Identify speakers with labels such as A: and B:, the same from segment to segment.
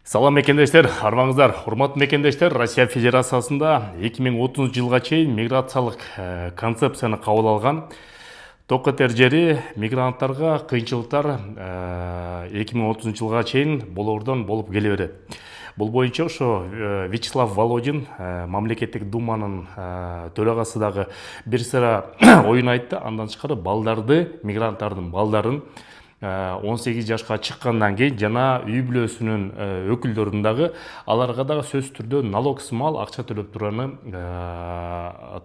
A: Салам мекендештер, армаңыздар. Урматтуу мекендештер, Россия Федерациясында 2030 жылга чейин миграциялык концепцияны кабыл алган. Ток этер жери мигранттарга кыйынчылыктар 2030 жылга чейин болоордон болуп келе берет. Бул боюнча ошо Вячеслав Володин, мамлекеттик думанын төрагасы дагы бир сыра оюн айтты. Андан тышкары балдарды, мигранттардын балдарын 18 жашка чыккандан кийин жана үй бүлөсүнүн өкүлдөрүн дагы аларга дагы сөзсүз түрдө налогсыз акча төлөп турууну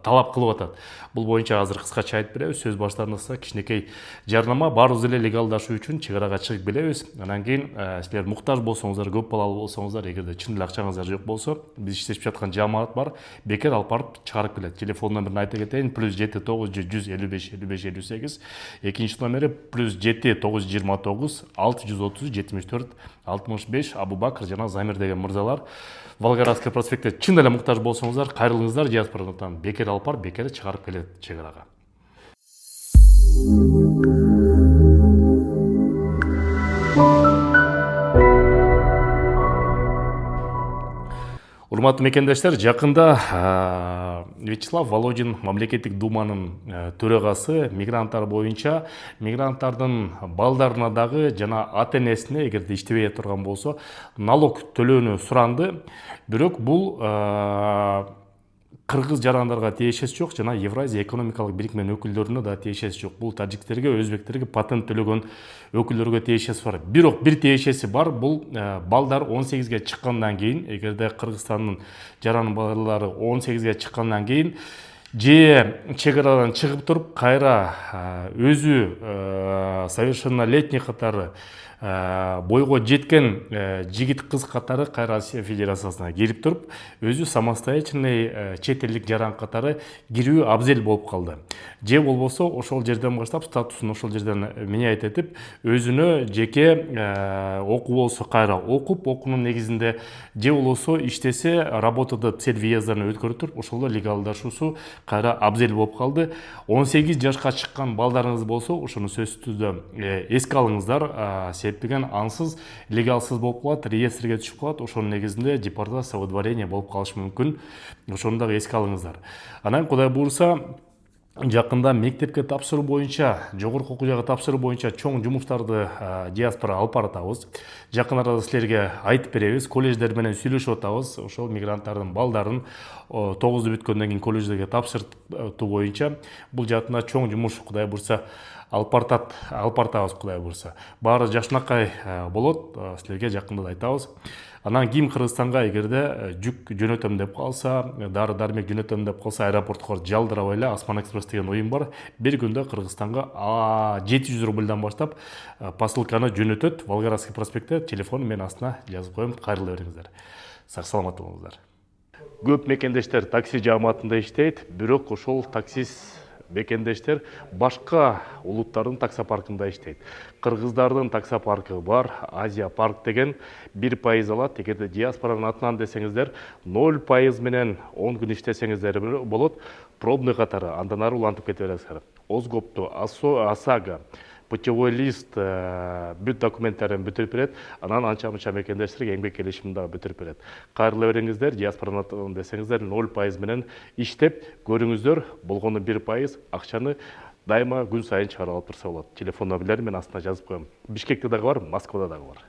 A: талап кылып атат. Бул боюнча азыр кыскача айтып беребиз. Сөз баштарыңызда кичинекей жарнама, баарыбыз эле легалдашуу үчүн чек арага чыгып келебиз. Анан кийин силер муктаж болсоңуздар, көп балалуу болсоңуздар, эгерде чын эле акчаңыздар жок болсо, биз иштешип жаткан жамаат бар, бекер алып барып чыгарып келет. Телефон номерин айта кетейин: +7 900 155 55 58. Экинчи номери +7 929 630 74 65. Абубакр жана Замир деген мырзалар. Волгоградский проспектте чын эле муктаж болсоңуздар, кайрылыңыздар, диаспорадан бекер алып барып бекер чыгарып келет чек арага. Урматтуу мекендештер, жакында Вячеслав Володин, мамлекеттик думанын төрагасы, мигранттар боюнча мигранттардын балдарына дагы жана ата энесине, эгерде иштебей турган болсо, налог төлөөнү суранды. Бирок бул кыргыз жарандарга тиешеси жок жана Евразия экономикалык бирикменин өкүлдөрүнө да тиешеси жок. Бул тажиктерге, өзбектерге патент төлөгөн өкүлдөргө тиешеси бар. Бирок бир тиешеси бар. Бул балдар 18ге чыккандан кийин, эгерде Кыргызстандын жаран балдары 18ге чыккандан кийин же чек арадан чыгып туруп кайра өзү совершеннолетний катары бойго жеткен жигит кыз катары кайра Россия Федерациясына кирип туруп, өзү самостоятельный чет элдик жаран катары кирүү абзел болуп калды. Же болбосо ошол жерден баштап статусун ошол жерден меняйт этип, өзүнө жеке окуу болсо кайра окуп, окуунун негизинде же болбосо иштесе, работада цель въездарын өткөрүп туруп, ошолдо легалдашуусу кайра абзел болуп калды. 18 жашка чыккан балдарыңыз болсо, ошону сөзсүз түрдө эске алыңыздар. Себептеген ансыз, легалсыз болуп калат, реестрге түшүп калат. Ошонун негизинде депортация, выдворение болуп калышы мүмкүн. Ошону дагы эске алыңыздар. Анан Кудай буйруса, жакында мектепке тапшыруу боюнча, жогорку окуу жайга тапшыруу боюнча чоң жумуштарды диаспора алып баратабыз. Жакын арада силерге айтып беребиз, колледждер менен сүйлөшүп атабыз. Ошол мигранттардын балдарын 9-ду бүткөндөн кийин колледждерге тапшыртуу боюнча бул жаатында чоң жумуш Кудай буйруса алып бартабыз. Кудай буйруса баары жакшынакай болот, силерге жакында да айтабыз. Анан кийин Кыргызстанга эгерде жүк жөнөтөм деп калса, дары дармек жөнөтөм деп калса, аэропортко жалдырабай эле Осман экспресс деген оюн бар. Бир күндө Кыргызстанга 700 рубльдан баштап посылканы жөнөтөт. Волгоградский проспектте телефон мен астына жазып коем, кайрыла бериңиздер. Сак саламат болуңуздар. Көп мекендештер такси жааматында иштейт, бирок ошол таксист мекендештер башка улуттардын таксопаркында иштейт. Кыргыздардын таксопаркы бар, Азия парк деген 1% алат. Эгерде диаспоранын атынан десеңиздер, 0% менен 10 күн иштесеңиздер болот. Пробный катары андан ары улантып кете бересиздер. Озгопту, ОСАГО, путевой лист бүт документтерин бүтүрүп берет. Анан анча-мынча мекендештерге эмгек келишимин дагы бүтүрүп берет. Кайрыла бериңиздер, диаспоранын атынан десеңиздер, 0% менен иштеп көрүңүздөр. Болгону 1% акчаны дайыма күн сайын чыгарып алып турса болот. Телефон номерлери мен астына жазып коем. Бишкекте дагы бар, Москвада дагы бар.